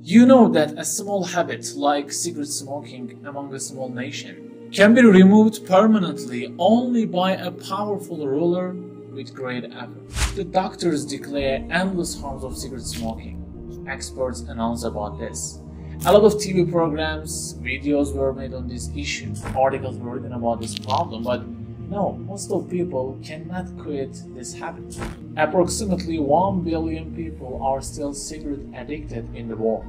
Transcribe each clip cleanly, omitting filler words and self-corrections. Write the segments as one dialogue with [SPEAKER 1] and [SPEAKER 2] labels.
[SPEAKER 1] You know that a small habit like cigarette smoking among a small nation can be removed permanently only by a powerful ruler with great effort. The doctors declare endless harms of cigarette smoking. Experts announce about this. A lot of TV programs, videos were made on this issue, articles were written about this problem, but no, most of people cannot quit this habit. Approximately 1 billion people are still cigarette addicted in the world.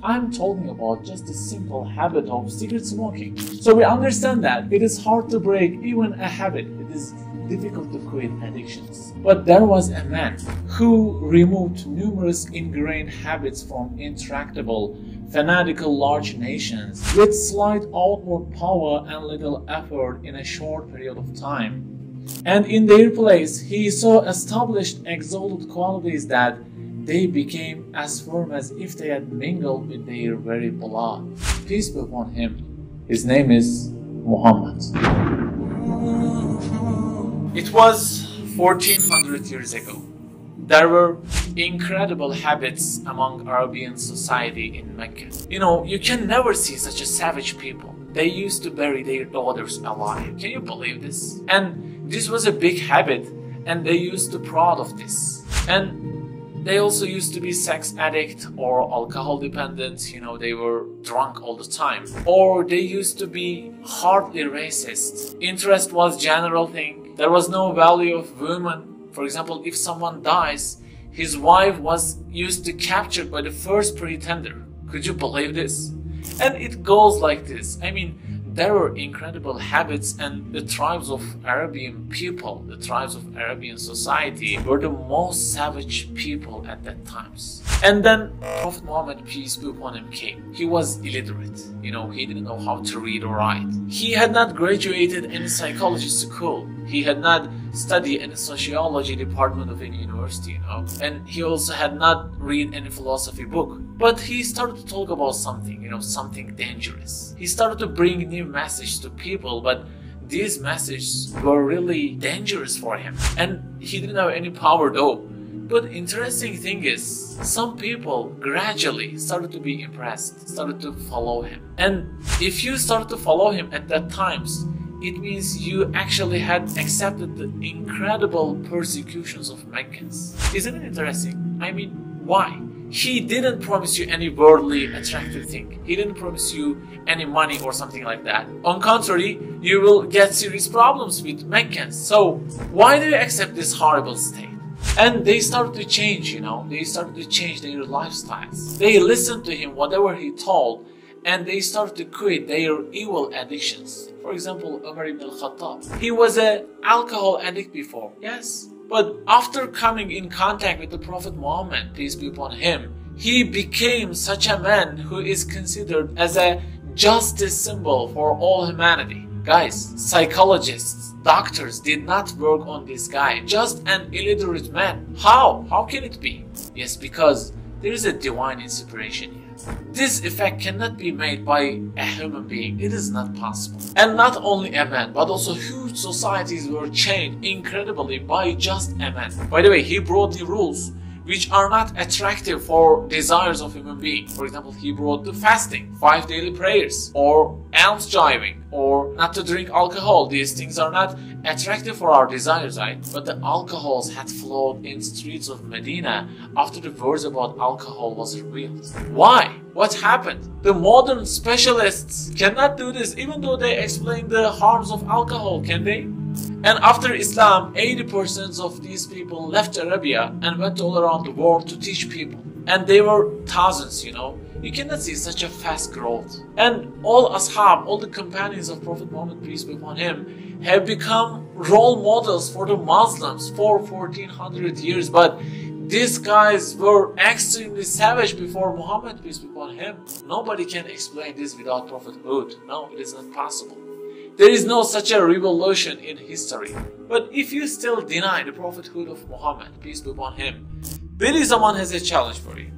[SPEAKER 1] I'm talking about just the simple habit of cigarette smoking. So we understand that it is hard to break even a habit. It is difficult to quit addictions. But there was a man who removed numerous ingrained habits from intractable, fanatical large nations with slight outward power and little effort in a short period of time. And in their place, he so established exalted qualities that they became as firm as if they had mingled with their very blood. Peace be upon him. His name is Muhammad. It was 1400 years ago. There were incredible habits among Arabian society in Mecca. You know, you can never see such a savage people. They used to bury their daughters alive. Can you believe this? And this was a big habit, and they used to be proud of this. And they also used to be sex addict or alcohol dependent. You know, they were drunk all the time. Or they used to be hardly racist. Interest was general thing. There was no value of women. For example, if someone dies, his wife was used to captured by the first pretender. Could you believe this? And it goes like this. I mean, there were incredible habits, and the tribes of Arabian people, the tribes of Arabian society were the most savage people at that times. And then Prophet Muhammad, peace be upon him, came. He was illiterate. You know, he didn't know how to read or write. He had not graduated in psychology school. He had not studied in the sociology department of any university, you know. And he also had not read any philosophy book. But he started to talk about something, you know, something dangerous. He started to bring new messages to people, but these messages were really dangerous for him. And he didn't have any power though. But interesting thing is, some people gradually started to be impressed, started to follow him. And if you started to follow him at that times, it means you actually had accepted the incredible persecutions of Meccans. Isn't it interesting? I mean, why? He didn't promise you any worldly attractive thing. He didn't promise you any money or something like that. On contrary, you will get serious problems with Meccans. So why do you accept this horrible state? And they started to change, you know. They started to change their lifestyles. They listened to him, whatever he told, and they started to quit their evil addictions. For example, Umar ibn al-Khattab. He was an alcohol addict before, yes. But after coming in contact with the Prophet Muhammad, peace be upon him, he became such a man who is considered as a justice symbol for all humanity. Guys, psychologists, doctors did not work on this guy, just an illiterate man. How? How can it be? Yes, because there is a divine inspiration here. This effect cannot be made by a human being. It is not possible. And not only a man, but also huge societies were changed incredibly by just a man. By the way, he brought the rules which are not attractive for desires of human beings. For example, he brought the fasting, 5 daily prayers, or alms jiving, or not to drink alcohol. These things are not attractive for our desires, right? But the alcohols had flowed in streets of Medina after the words about alcohol was revealed. Why? What happened? The modern specialists cannot do this, even though they explain the harms of alcohol, can they? And after Islam, 80% of these people left Arabia and went all around the world to teach people. And they were thousands, you know. You cannot see such a fast growth. And all ashab, all the companions of Prophet Muhammad, peace be upon him, have become role models for the Muslims for 1400 years. But these guys were extremely savage before Muhammad, peace be upon him. Nobody can explain this without prophethood. No, it is not possible. There is no such a revolution in history. But if you still deny the prophethood of Muhammad, peace be upon him, Billy Zaman has a challenge for you.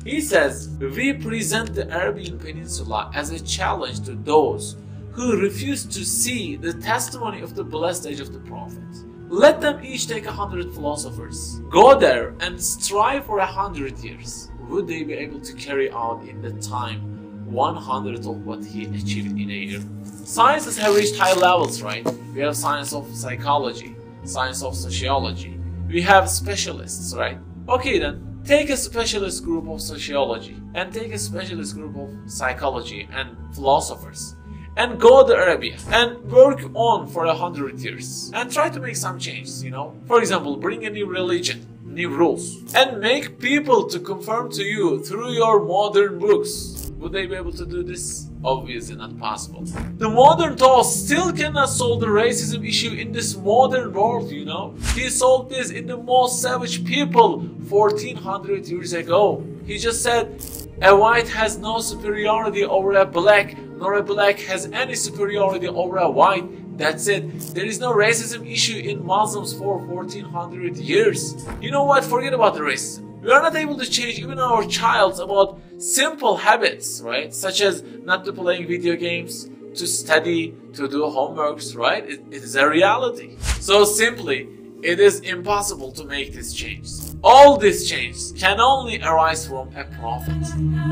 [SPEAKER 1] He says, we present the Arabian Peninsula as a challenge to those who refuse to see the testimony of the blessed age of the Prophet. Let them each take 100 philosophers, go there and strive for 100 years. would they be able to carry out in the time 100 of what he achieved in a year? Sciences have reached high levels, right? We have science of psychology, science of sociology. We have specialists, right? Okay then, take a specialist group of sociology and take a specialist group of psychology and philosophers and go to Arabia and work on for 100 years and try to make some changes, For example, bring a new religion, new rules, and make people to conform to you through your modern books. Would they be able to do this? Obviously not possible. The modern thought still cannot solve the racism issue in this modern world, He solved this in the most savage people 1400 years ago. He just said, a white has no superiority over a black, nor a black has any superiority over a white. That's it. There is no racism issue in Muslims for 1400 years. You know what? Forget about the racism. We are not able to change even our child about simple habits, right? Such as not to playing video games, to study, to do homeworks, right? It is a reality. So simply, it is impossible to make this change. All these changes can only arise from a prophet.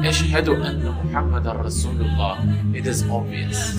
[SPEAKER 1] Ashhadu anna Muhammadan Rasulullah. It is obvious.